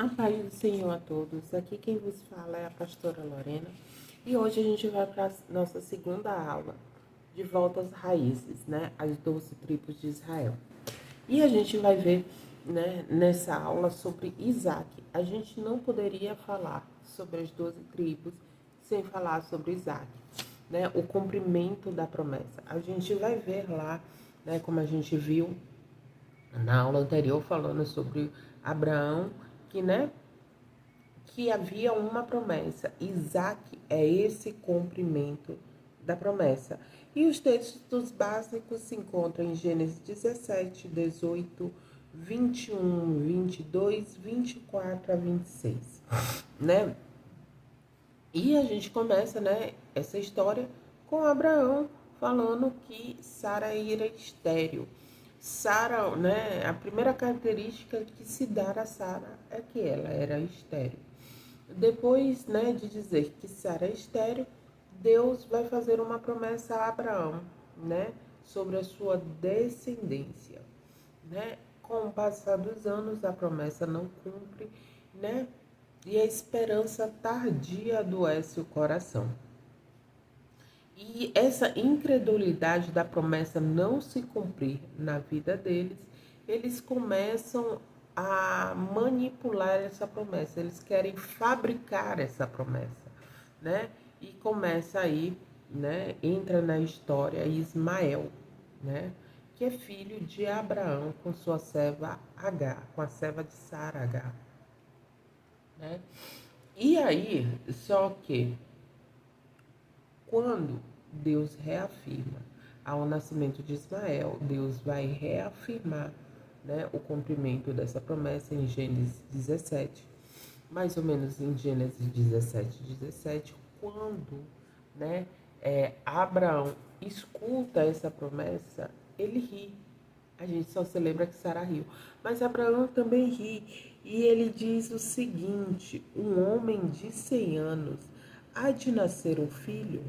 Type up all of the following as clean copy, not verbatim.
A paz do Senhor a todos. Aqui quem vos fala é a pastora Lorena. E hoje a gente vai para a nossa segunda aula, de volta às raízes, né? As 12 tribos de Israel. E a gente vai ver, né, nessa aula sobre Isaac. A gente não poderia falar sobre as 12 tribos sem falar sobre Isaac, né? O cumprimento da promessa. A gente vai ver lá, né, como a gente viu na aula anterior, falando sobre Abraão, que, né, que havia uma promessa. Isaac é esse cumprimento da promessa. E os textos básicos se encontram em Gênesis 17, 18, 21, 22, 24 a 26, né? E a gente começa, né, essa história com Abraão falando que Sara era estéril. Sara, né, a primeira característica que se dá a Sara é que ela era estéril. Depois, né, de dizer que Sara é estéril, Deus vai fazer uma promessa a Abraão, né, sobre a sua descendência, né? Com o passar dos anos, a promessa não cumpre, né? E a esperança tardia adoece o coração. E essa incredulidade da promessa não se cumprir na vida deles, eles começam a manipular essa promessa, eles querem fabricar essa promessa, né? E começa aí, né? Entra na história Ismael, né? Que é filho de Abraão com sua serva Agar, com a serva de Sara Agar, né? E aí, só que quando Deus reafirma ao nascimento de Ismael, Deus vai reafirmar, né, o cumprimento dessa promessa em Gênesis 17, mais ou menos em Gênesis 17, quando, né, Abraão escuta essa promessa, ele ri. A gente só se lembra que Sara riu. Mas Abraão também ri. E ele diz o seguinte: um homem de 100 anos há de nascer um filho?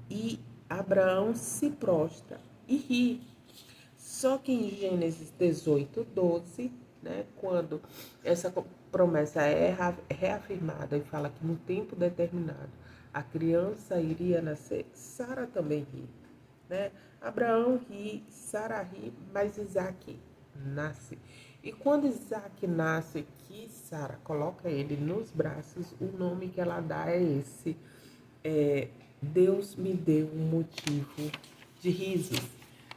E Abraão se prostra e ri. Só que em Gênesis 18, 12, né, quando essa promessa é reafirmada e fala que no tempo determinado a criança iria nascer, Sara também ri, né? Abraão ri, Sara ri, mas Isaac nasce. E quando Isaac nasce, que Sara coloca ele nos braços, o nome que ela dá é esse: é, Deus me deu um motivo de riso,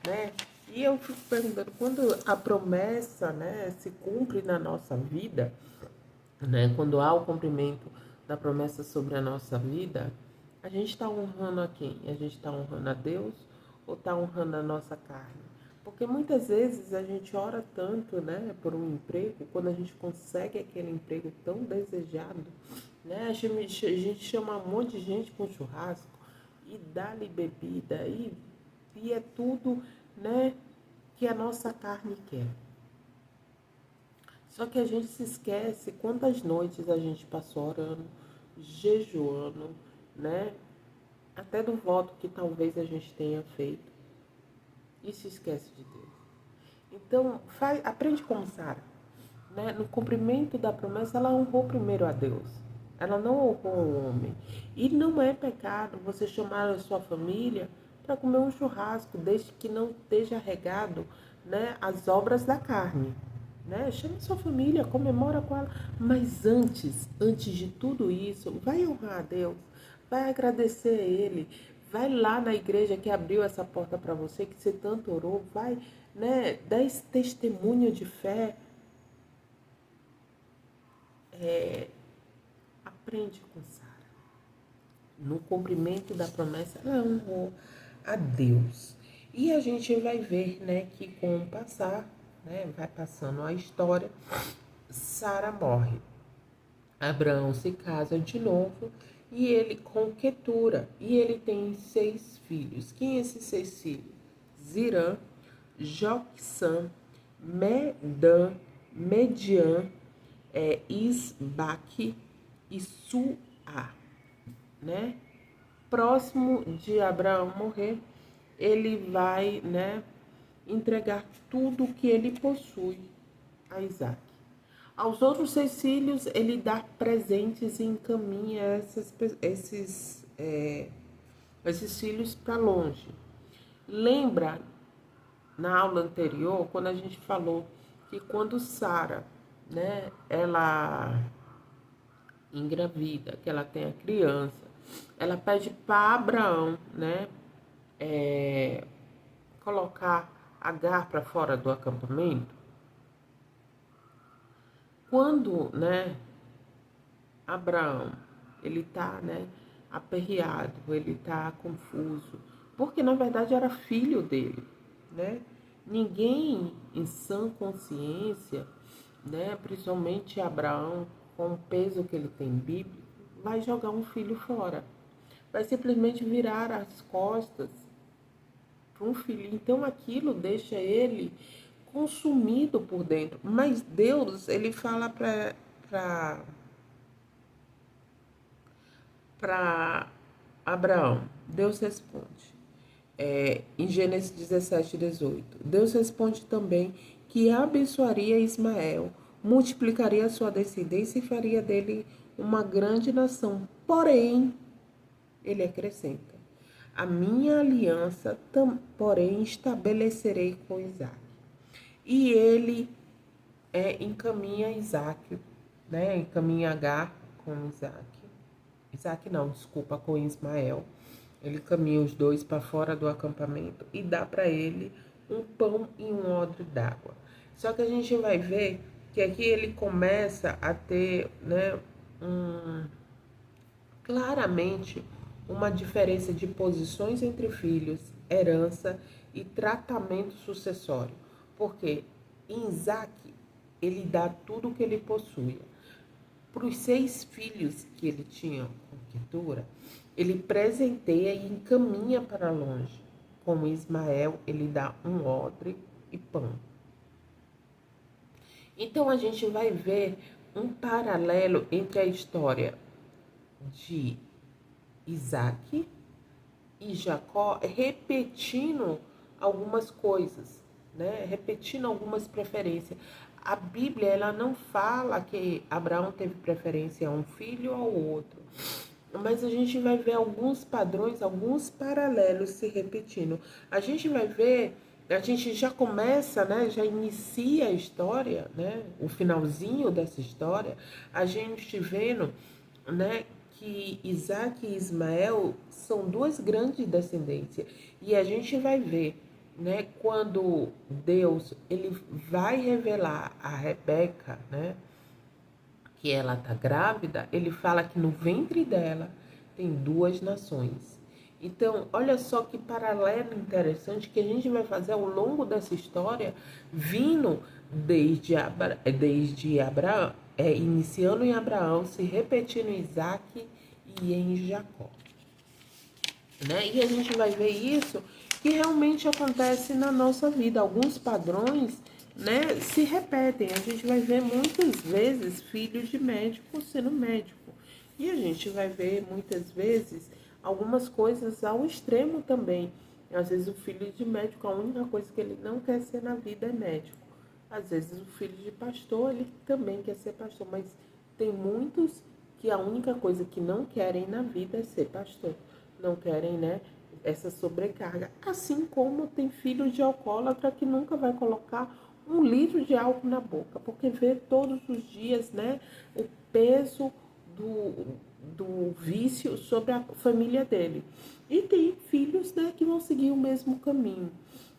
né? E eu fico perguntando, quando a promessa, né, se cumpre na nossa vida, né, quando há o cumprimento da promessa sobre a nossa vida, a gente está honrando a quem? A gente está honrando a Deus ou está honrando a nossa carne? Porque muitas vezes a gente ora tanto, né, por um emprego, quando a gente consegue aquele emprego tão desejado, né, a gente chama um monte de gente para um churrasco e dá-lhe bebida e é tudo, né, que a nossa carne quer. Só que a gente se esquece quantas noites a gente passou orando, jejuando, né? Até do voto que talvez a gente tenha feito e se esquece de Deus. Então, aprende como Sara, né? No cumprimento da promessa, ela honrou primeiro a Deus. Ela não honrou o homem. E não é pecado você chamar a sua família para comer um churrasco, desde que não esteja regado, né, as obras da carne. Né? Chama sua família, comemora com ela. Mas antes de tudo isso, vai honrar a Deus, vai agradecer a Ele, vai lá na igreja que abriu essa porta para você, que você tanto orou, vai, né, dar esse testemunho de fé. Aprende com Sara. No cumprimento da promessa, ela honrou a Deus. E a gente vai ver, né, que com o passar, né, vai passando a história, Sara morre. Abraão se casa de novo e ele com Quetura. E ele tem 6 filhos. Quem é esses 6 filhos? Zirã, Joquissã, Medã, Median, Isbaque e Suá, né? Próximo de Abraão morrer, ele vai, né, entregar tudo o que ele possui a Isaac. Aos outros 6 filhos, ele dá presentes e encaminha esses filhos para longe. Lembra, na aula anterior, quando a gente falou que quando Sara, né, ela engravida, que ela tem a criança, ela pede para Abraão, né, colocar Agar para fora do acampamento. Quando, né, Abraão, ele tá, né, aperreado, ele tá confuso, porque na verdade era filho dele, né? Ninguém em sã consciência, né, principalmente Abraão, com o peso que ele tem bíblico, vai jogar um filho fora. Vai simplesmente virar as costas para um filho. Então aquilo deixa ele consumido por dentro. Mas Deus, ele fala para Abraão, Deus responde. Em Gênesis 17, 18. Deus responde também que abençoaria Ismael, multiplicaria a sua descendência e faria dele uma grande nação. Porém, ele acrescenta: a minha aliança, porém, estabelecerei com Isaac. E ele encaminha Isaac, né? Encaminha Agar com Isaac. Isaac não, desculpa, com Ismael. Ele caminha os dois para fora do acampamento e dá para ele um pão e um odre d'água. Só que a gente vai ver que aqui ele começa a ter, né, claramente uma diferença de posições entre filhos, herança e tratamento sucessório. Porque em Isaac ele dá tudo o que ele possuía. Para os 6 filhos que ele tinha com Quetura, ele presenteia e encaminha para longe. Com Ismael, ele dá um odre e pão. Então a gente vai ver um paralelo entre a história de Isaac e Jacó repetindo algumas coisas, né? Repetindo algumas preferências. A Bíblia, ela não fala que Abraão teve preferência a um filho ou ao outro, mas a gente vai ver alguns padrões, alguns paralelos se repetindo. A gente vai ver, a gente já começa, né, já inicia a história, né, o finalzinho dessa história, a gente vendo, né, que Isaac e Ismael são duas grandes descendências. E a gente vai ver, né, quando Deus ele vai revelar a Rebeca, né, que ela tá grávida, ele fala que no ventre dela tem 2 nações. Então, olha só que paralelo interessante que a gente vai fazer ao longo dessa história, vindo desde Abraão, iniciando em Abraão, se repetindo em Isaac e em Jacó. Né? E a gente vai ver isso que realmente acontece na nossa vida. Alguns padrões, né, se repetem. A gente vai ver muitas vezes filhos de médico sendo médico. E a gente vai ver muitas vezes algumas coisas ao extremo também. Às vezes o filho de médico, a única coisa que ele não quer ser na vida é médico. Às vezes o filho de pastor, ele também quer ser pastor, mas tem muitos que a única coisa que não querem na vida é ser pastor. Não querem, né, essa sobrecarga. Assim como tem filho de alcoólatra que nunca vai colocar um litro de álcool na boca, porque vê todos os dias, né, o peso do vício sobre a família dele. E tem filhos, né, que vão seguir o mesmo caminho.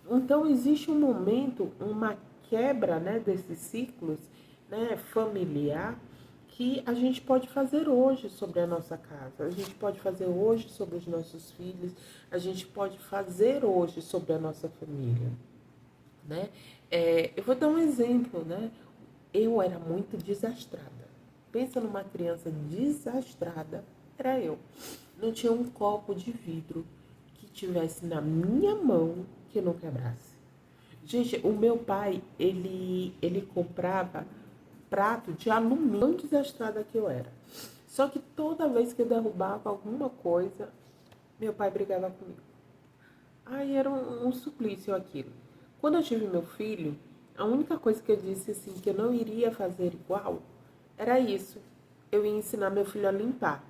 Então existe um momento, uma quebra, né, desses ciclos, né, familiar, que a gente pode fazer hoje sobre a nossa casa, a gente pode fazer hoje sobre os nossos filhos, a gente pode fazer hoje sobre a nossa família, né? Eu vou dar um exemplo, né? Eu era muito desastrada. Pensa numa criança desastrada, era eu. Não tinha um copo de vidro que tivesse na minha mão que não quebrasse. Gente, o meu pai, ele comprava prato de alumínio, tão desastrada que eu era. Só que toda vez que eu derrubava alguma coisa, meu pai brigava comigo. Aí era um suplício aquilo. Quando eu tive meu filho, A única coisa que eu disse assim que eu não iria fazer igual era isso. Eu ia ensinar meu filho a limpar.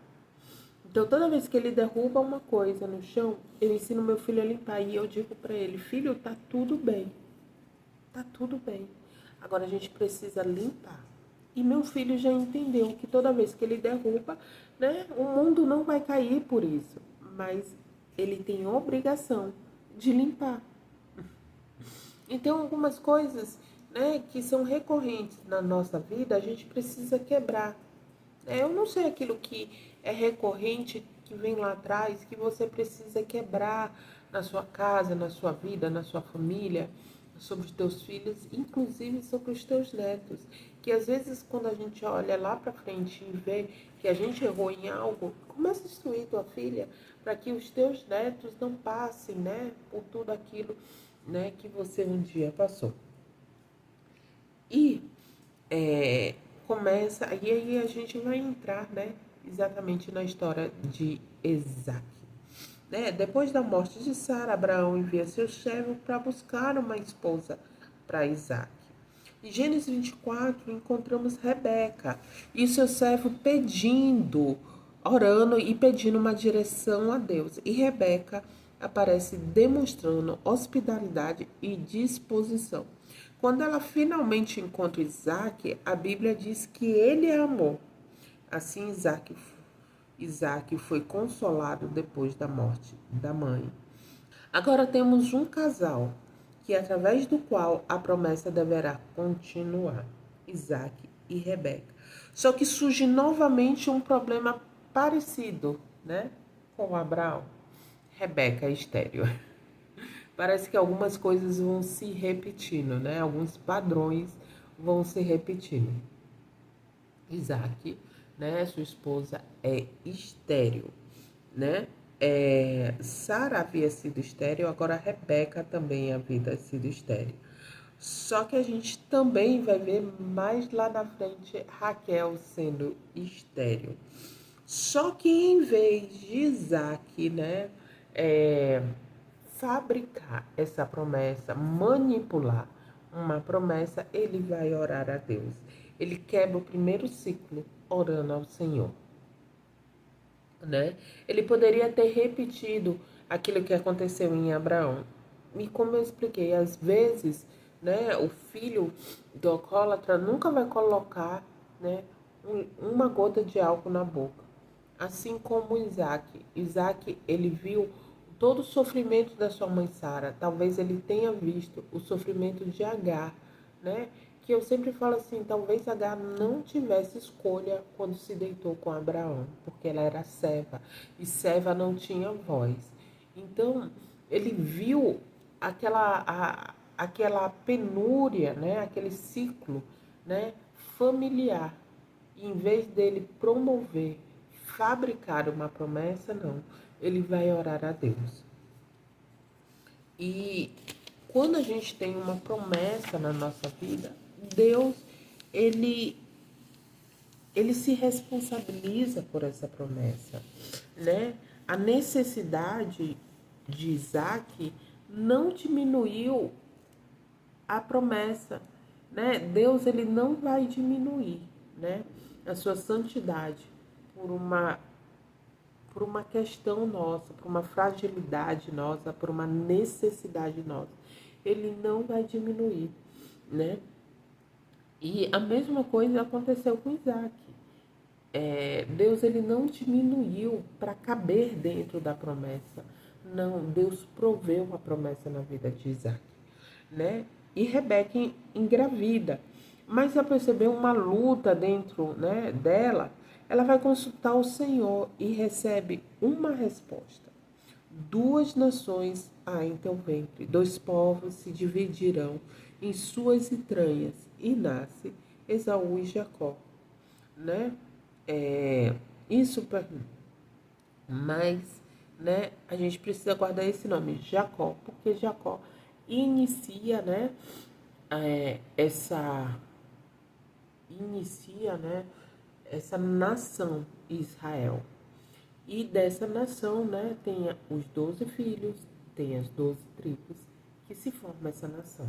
Então, toda vez que ele derruba uma coisa no chão, eu ensino meu filho a limpar. E eu digo para ele, filho, tá tudo bem. Tá tudo bem. Agora a gente precisa limpar. E meu filho já entendeu que toda vez que ele derruba, né, o mundo não vai cair por isso. Mas ele tem a obrigação de limpar. Então, algumas coisas, né, que são recorrentes na nossa vida, a gente precisa quebrar. Eu não sei aquilo que é recorrente, que vem lá atrás, que você precisa quebrar na sua casa, na sua vida, na sua família, sobre os teus filhos, inclusive sobre os teus netos. Que às vezes quando a gente olha lá para frente e vê que a gente errou em algo, começa a instruir tua filha para que os teus netos não passem, né, por tudo aquilo, né, que você um dia passou. E começa, e aí a gente vai entrar, né, exatamente na história de Isaac. Né? Depois da morte de Sara, Abraão envia seu servo para buscar uma esposa para Isaac. Em Gênesis 24, encontramos Rebeca e seu servo pedindo, orando e pedindo uma direção a Deus. E Rebeca aparece demonstrando hospitalidade e disposição. Quando ela finalmente encontra Isaac, a Bíblia diz que ele a amou. Assim, Isaac foi consolado depois da morte da mãe. Agora temos um casal que através do qual a promessa deverá continuar, Isaac e Rebeca. Só que surge novamente um problema parecido, né, com Abraão. Rebeca é estéril. Parece que algumas coisas vão se repetindo, né? Alguns padrões vão se repetindo. Isaac, né? Sua esposa é estéril, né? Sara havia sido estéril, agora Rebeca também havia sido estéril. Só que a gente também vai ver mais lá na frente Raquel sendo estéril. Só que em vez de Isaac, né, fabricar essa promessa, manipular uma promessa, ele vai orar a Deus. Ele quebra o primeiro ciclo orando ao Senhor, né? Ele poderia ter repetido aquilo que aconteceu em Abraão. E como eu expliquei, às vezes, né, o filho do alcoólatra nunca vai colocar, né, uma gota de álcool na boca. Assim como Isaac. Isaac, ele viu todo o sofrimento da sua mãe Sara. Talvez ele tenha visto o sofrimento de Agar, né? Que eu sempre falo assim, talvez Agar não tivesse escolha quando se deitou com Abraão, porque ela era serva e serva não tinha voz. Então, ele viu aquela penúria, né? Aquele ciclo, né, familiar. E em vez dele promover, fabricar uma promessa, não. Ele vai orar a Deus. E quando a gente tem uma promessa na nossa vida, Deus, ele se responsabiliza por essa promessa, né? A necessidade de Isaac não diminuiu a promessa, né? Deus, ele não vai diminuir, né, a sua santidade por uma questão nossa, por uma fragilidade nossa, por uma necessidade nossa. Ele não vai diminuir, né? E a mesma coisa aconteceu com Isaac. Deus, ele não diminuiu para caber dentro da promessa. Não, Deus proveu a promessa na vida de Isaac, né? E Rebeca engravida. Mas se perceber uma luta dentro, né, dela, ela vai consultar o Senhor e recebe uma resposta. Duas nações há em teu ventre, dois povos se dividirão em suas entranhas, e nasce Esaú e Jacó, né? Isso para mas, né, a gente precisa guardar esse nome, Jacó, porque Jacó inicia, né, né, essa nação Israel. E dessa nação, né, tem os 12 filhos, tem as 12 tribos que se formam essa nação.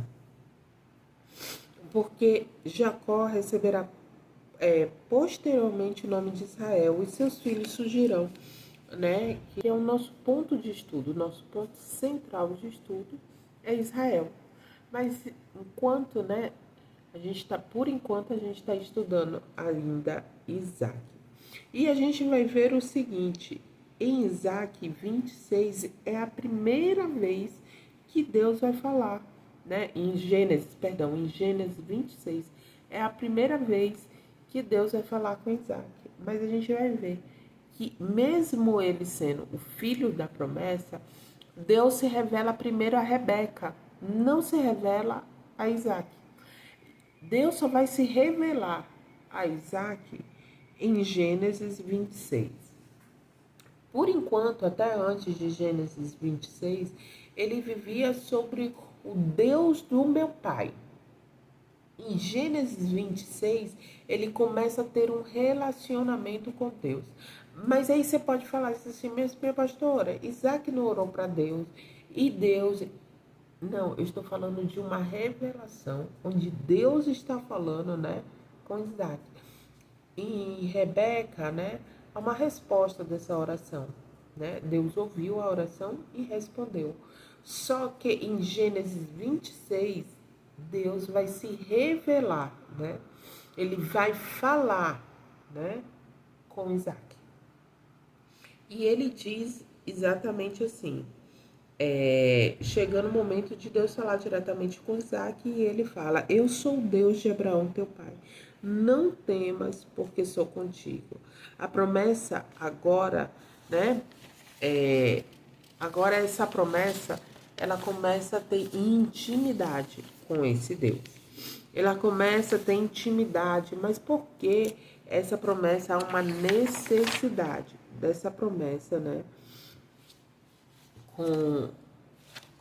porque Jacó receberá posteriormente o nome de Israel, e seus filhos surgirão, né? Que é o nosso ponto de estudo, o nosso ponto central de estudo é Israel. Mas enquanto, né, por enquanto a gente está estudando ainda Isaac. E a gente vai ver o seguinte, em Isaac 26 é a primeira vez que Deus vai falar, né? Em Gênesis 26 é a primeira vez que Deus vai falar com Isaac. Mas a gente vai ver que mesmo ele sendo o filho da promessa, Deus se revela primeiro a Rebeca, não se revela a Isaac. Deus só vai se revelar a Isaac em Gênesis 26. Por enquanto, até antes de Gênesis 26, ele vivia sobre o Deus do meu pai. Em Gênesis 26, ele começa a ter um relacionamento com Deus. Mas aí você pode falar assim, minha pastora, Isaac não orou para Deus. E Deus... Não, eu estou falando de uma revelação onde Deus está falando, né, com Isaac. E Rebeca, né, há uma resposta dessa oração, né? Deus ouviu a oração e respondeu. Só que em Gênesis 26, Deus vai se revelar, né? Ele vai falar, né, com Isaac. E ele diz exatamente assim, chegando o momento de Deus falar diretamente com Isaac, e ele fala, eu sou o Deus de Abraão, teu pai. Não temas, porque sou contigo. A promessa agora, né? Agora essa promessa, ela começa a ter intimidade com esse Deus. Ela começa a ter intimidade, mas por que essa promessa? Há uma necessidade dessa promessa, né? Com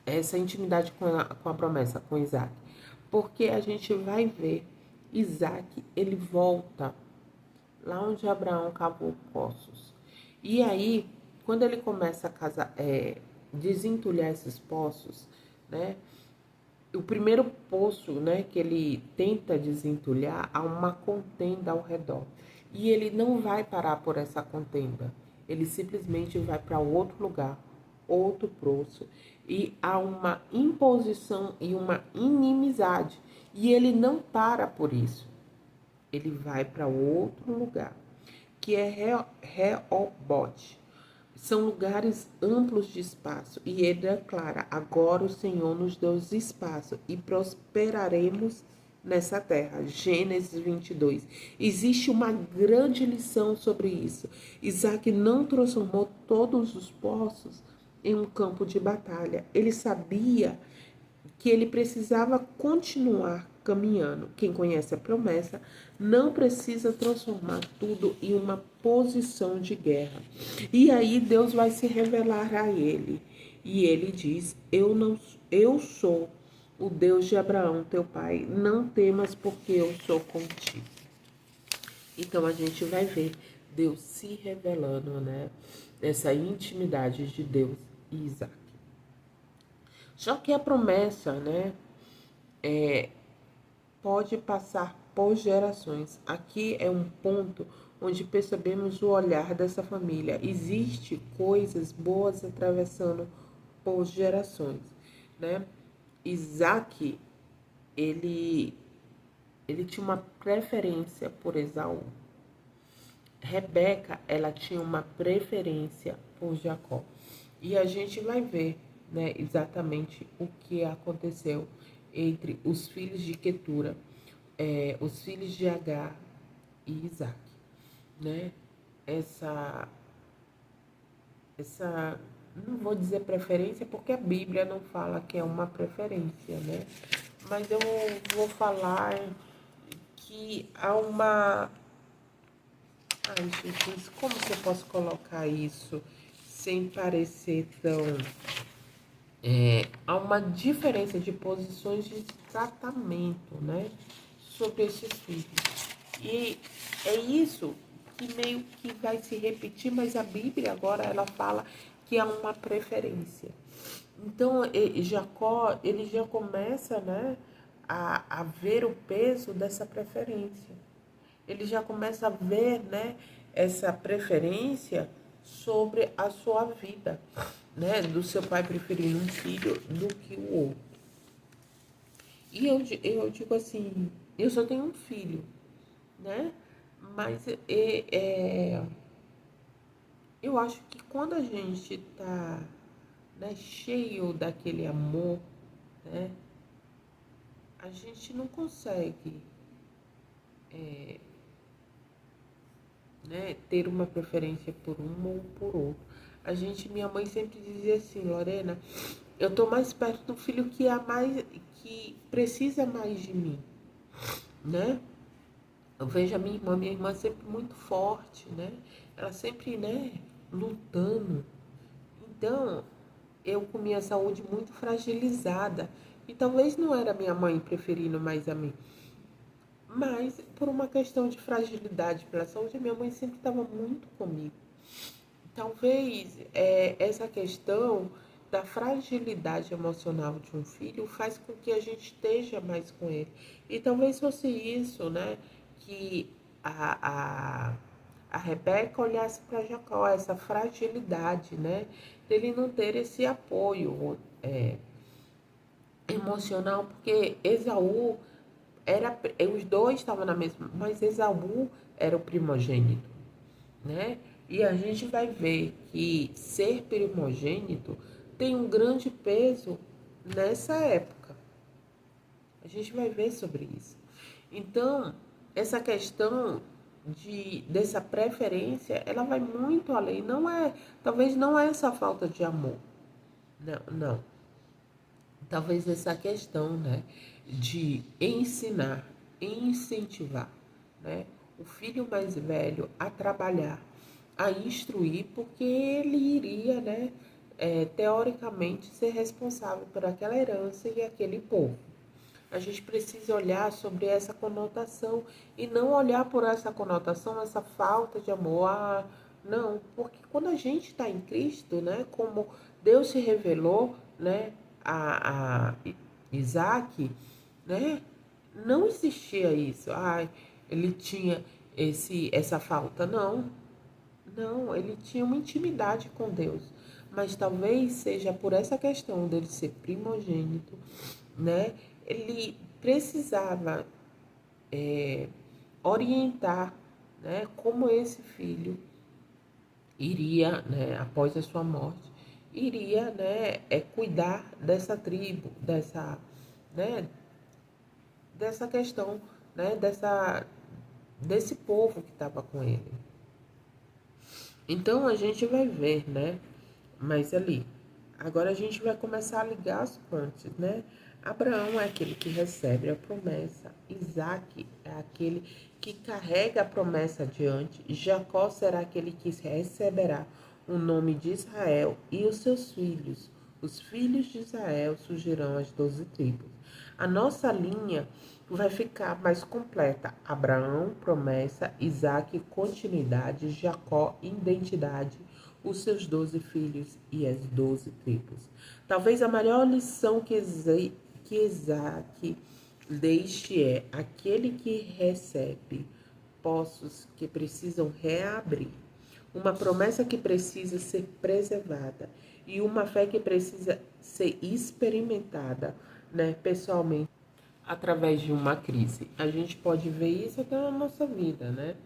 essa intimidade com a promessa, com Isaac. Porque a gente vai ver Isaac, ele volta lá onde Abraão cavou poços. E aí, quando ele começa a desentulhar esses poços, né? O primeiro poço, né, que ele tenta desentulhar, há uma contenda ao redor. E ele não vai parar por essa contenda. Ele simplesmente vai para outro lugar, outro poço. E há uma imposição e uma inimizade. E ele não para por isso. Ele vai para outro lugar, que é Reobote. São lugares amplos de espaço. E ele declara, agora o Senhor nos deu espaço e prosperaremos nessa terra. Gênesis 22. Existe uma grande lição sobre isso. Isaac não transformou todos os poços em um campo de batalha. Ele sabia que ele precisava continuar caminhando. Quem conhece a promessa não precisa transformar tudo em uma posição de guerra. E aí Deus vai se revelar a ele. E ele diz: eu sou o Deus de Abraão, teu pai. Não temas, porque eu sou contigo. Então a gente vai ver Deus se revelando, né? Essa intimidade de Deus e Isaac. Só que a promessa, né, pode passar por gerações. Aqui é um ponto onde percebemos o olhar dessa família. Existe coisas boas atravessando por gerações, né? Isaac, ele tinha uma preferência por Esaú. Rebeca, ela tinha uma preferência por Jacó. E a gente vai ver, né, exatamente o que aconteceu entre os filhos de Quetura, os filhos de Agar e Isaac, né? Essa, não vou dizer preferência porque a Bíblia não fala que é uma preferência, né? Mas eu vou falar que há uma... Ai, Jesus, como que eu posso colocar isso sem parecer tão... há uma diferença de posições de tratamento, né, sobre esses filhos. E é isso que meio que vai se repetir, mas a Bíblia agora ela fala que há uma preferência. Então, Jacó, ele já começa, né, a ver o peso dessa preferência. Ele já começa a ver, né, essa preferência sobre a sua vida, né, do seu pai preferindo um filho do que o outro. E eu digo assim, eu só tenho um filho, né, mas eu acho que quando a gente tá, né, cheio daquele amor, né, a gente não consegue, né, ter uma preferência por um ou por outro. Minha mãe sempre dizia assim, Lorena, eu tô mais perto do filho que precisa mais de mim, né? Eu vejo a minha irmã sempre muito forte, né? Ela sempre, né, lutando. Então, eu com minha saúde muito fragilizada, e talvez não era minha mãe preferindo mais a mim, mas por uma questão de fragilidade pela saúde, a minha mãe sempre estava muito comigo. Talvez essa questão da fragilidade emocional de um filho faz com que a gente esteja mais com ele. E talvez fosse isso, né, que a, a, a Rebeca olhasse para Jacó, essa fragilidade, né, dele não ter esse apoio emocional, porque Esaú era, os dois estavam na mesma, mas Esaú era o primogênito, né? E a gente vai ver que ser primogênito tem um grande peso nessa época. A gente vai ver sobre isso. Então, essa questão dessa preferência, ela vai muito além. Não é, talvez não é essa falta de amor. Não, não. Talvez essa questão, né, de ensinar, incentivar, né, o filho mais velho a trabalhar, a instruir, porque ele iria, né, teoricamente, ser responsável por aquela herança e aquele povo. A gente precisa olhar sobre essa conotação e não olhar por essa conotação, essa falta de amor. Ah, não, porque quando a gente está em Cristo, né, como Deus se revelou, né, a Isaac, né, não existia isso. Ah, ele tinha essa falta, não. Não, ele tinha uma intimidade com Deus. Mas talvez seja por essa questão dele ser primogênito, né? Ele precisava orientar, né, como esse filho iria, né, após a sua morte, iria, né, cuidar dessa tribo, né, dessa questão, né, desse povo que estava com ele. Então a gente vai ver, né? Mas ali, agora a gente vai começar a ligar as pontes, né? Abraão é aquele que recebe a promessa, Isaac é aquele que carrega a promessa adiante, Jacó será aquele que receberá o nome de Israel e os seus filhos. Os filhos de Israel surgirão as 12 tribos. A nossa linha vai ficar mais completa. Abraão, promessa, Isaac, continuidade, Jacó, identidade, os seus 12 filhos e as 12 tribos. Talvez a maior lição que Isaac deixe é aquele que recebe poços que precisam reabrir, uma promessa que precisa ser preservada e uma fé que precisa ser experimentada, né, pessoalmente através de uma crise. A gente pode ver isso até na nossa vida, né?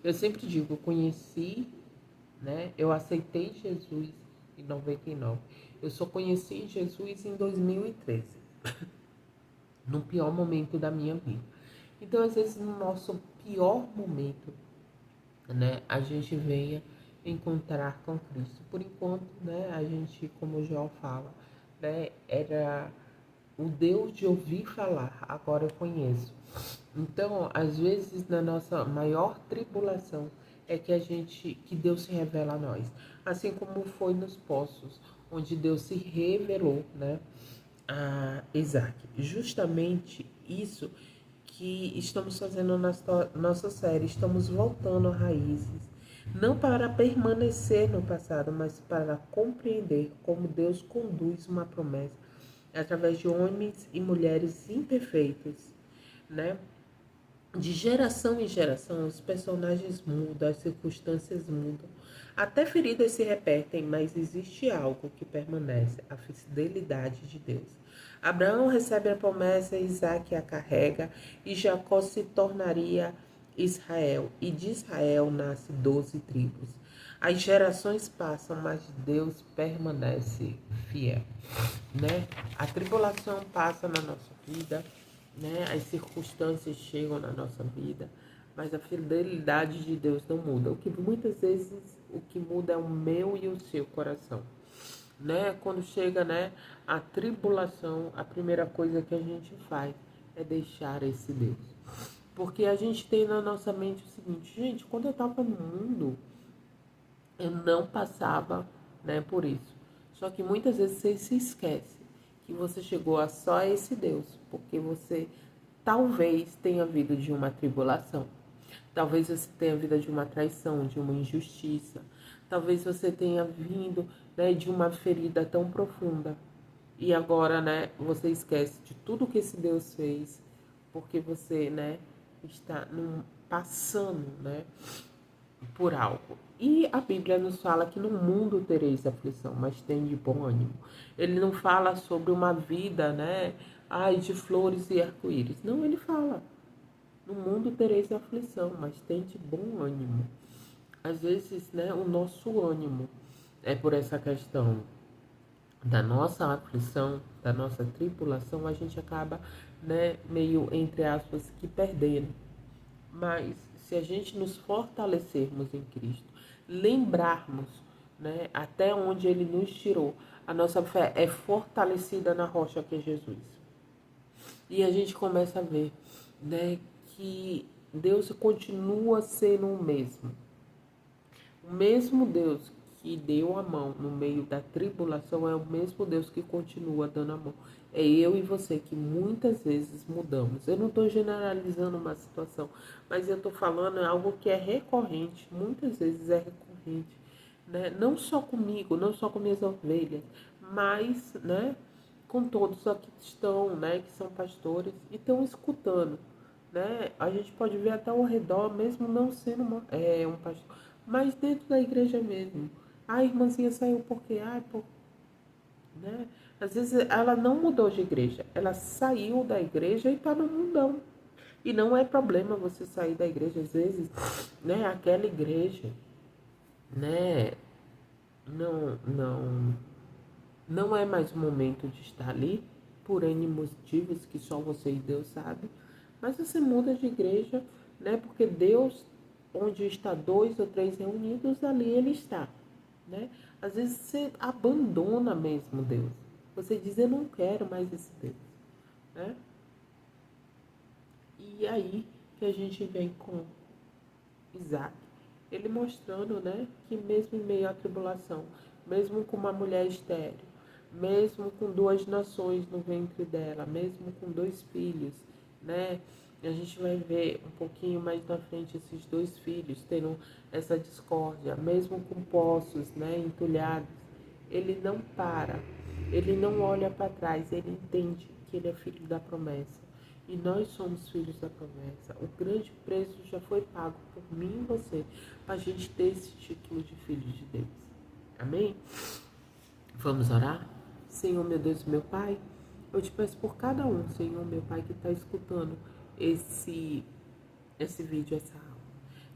Eu sempre digo, eu conheci, né? Eu aceitei Jesus em 99. Eu só conheci Jesus em 2013, no pior momento da minha vida. Então, às vezes, no nosso pior momento, né, a gente venha encontrar com Cristo. Por enquanto, né, a gente, como o João fala, né, era o Deus de ouvir falar, agora eu conheço. Então, às vezes, na nossa maior tribulação, é que Deus se revela a nós. Assim como foi nos poços, onde Deus se revelou, né, a Isaac. Justamente isso que estamos fazendo na nossa série. Estamos voltando a raízes. Não para permanecer no passado, mas para compreender como Deus conduz uma promessa através de homens e mulheres imperfeitos, né? De geração em geração, os personagens mudam, as circunstâncias mudam. Até feridas se repetem, mas existe algo que permanece, a fidelidade de Deus. Abraão recebe a promessa, Isaac a carrega, e Jacó se tornaria Israel, e de Israel nasce 12 tribos. As gerações passam, mas Deus permanece fiel, né? A tribulação passa na nossa vida, né? As circunstâncias chegam na nossa vida, mas a fidelidade de Deus não muda. O que muitas vezes o que muda é o meu e o seu coração, né? Quando chega, né, a tribulação, a primeira coisa que a gente faz é deixar esse Deus. Porque a gente tem na nossa mente o seguinte, gente, quando eu estava no mundo, eu não passava, né, por isso. Só que muitas vezes você se esquece que você chegou a só esse Deus, porque você talvez tenha vindo de uma tribulação. Talvez você tenha vindo de uma traição, de uma injustiça. Talvez você tenha vindo, né, de uma ferida tão profunda. E agora, né, você esquece de tudo que esse Deus fez, porque você, né, está passando, né, por algo. E a Bíblia nos fala que no mundo tereis aflição, mas tem de bom ânimo. Ele não fala sobre uma vida, né, ai, de flores e arco-íris. Não, ele fala, no mundo tereis aflição, mas tem de bom ânimo. Às vezes, né, o nosso ânimo é por essa questão da nossa aflição, da nossa tribulação, a gente acaba, né, meio, entre aspas, que perdendo. Mas se a gente nos fortalecermos em Cristo, lembrarmos, né, até onde Ele nos tirou, a nossa fé é fortalecida na rocha que é Jesus. E a gente começa a ver, né, que Deus continua sendo o mesmo. O mesmo Deus que deu a mão no meio da tribulação é o mesmo Deus que continua dando a mão. É eu e você que muitas vezes mudamos. Eu não estou generalizando uma situação, mas eu estou falando algo que é recorrente, muitas vezes é recorrente, né? Não só comigo, não só com minhas ovelhas, mas, né, com todos aqui que estão, né, que são pastores e estão escutando, né? A gente pode ver até ao redor, mesmo não sendo um pastor, mas dentro da igreja mesmo. A irmãzinha saiu porque, né? Às vezes ela não mudou de igreja, ela saiu da igreja e está no mundão. E não é problema você sair da igreja, às vezes, né? Aquela igreja, né? Não é mais o momento de estar ali, por N motivos que só você e Deus sabe. Mas você muda de igreja, né? Porque Deus, onde está 2 ou 3 reunidos, ali Ele está, né? Às vezes você abandona mesmo Deus. Você diz, eu não quero mais esse Deus, né? E aí que a gente vem com Isaac, ele mostrando, né, que mesmo em meio à tribulação, mesmo com uma mulher estéril, mesmo com 2 nações no ventre dela, mesmo com 2 filhos, né, a gente vai ver um pouquinho mais na frente esses 2 filhos tendo essa discórdia, mesmo com poços, né, entulhados, ele não para, ele não olha para trás, ele entende que ele é filho da promessa. E nós somos filhos da promessa. O grande preço já foi pago por mim e você, para a gente ter esse título de filho de Deus. Amém? Vamos orar? Senhor, meu Deus e meu Pai, eu te peço por cada um, Senhor, meu Pai, que está escutando esse vídeo, essa aula.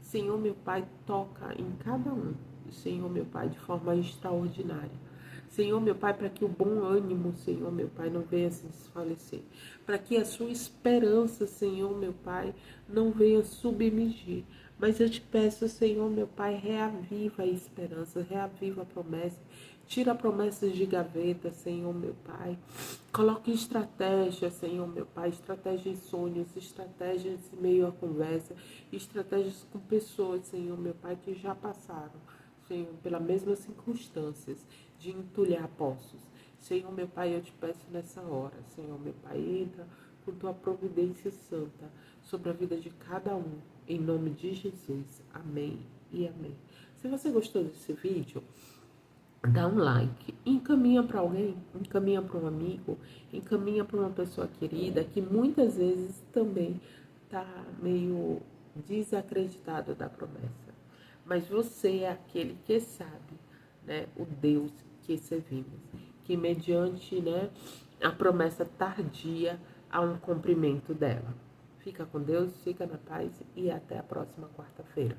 Senhor, meu Pai, toca em cada um. Senhor, meu Pai, de forma extraordinária. Senhor, meu Pai, para que o bom ânimo, Senhor, meu Pai, não venha se desfalecer. Para que a sua esperança, Senhor, meu Pai, não venha submergir. Mas eu te peço, Senhor, meu Pai, reaviva a esperança, reaviva a promessa. Tira promessas de gaveta, Senhor, meu Pai. Coloque estratégia, Senhor, meu Pai. Estratégias em sonhos, estratégias em meio à conversa. Estratégias com pessoas, Senhor, meu Pai, que já passaram, Senhor, pelas mesmas circunstâncias de entulhar poços. Senhor, meu Pai, eu te peço nessa hora, Senhor, meu Pai, entra com tua providência santa sobre a vida de cada um, em nome de Jesus. Amém e amém. Se você gostou desse vídeo, dá um like, encaminha para alguém, encaminha para um amigo, encaminha para uma pessoa querida que muitas vezes também tá meio desacreditado da promessa. Mas você é aquele que sabe, né, o Deus que servimos, que mediante, né, a promessa tardia há um cumprimento dela. Fica com Deus, fica na paz e até a próxima quarta-feira.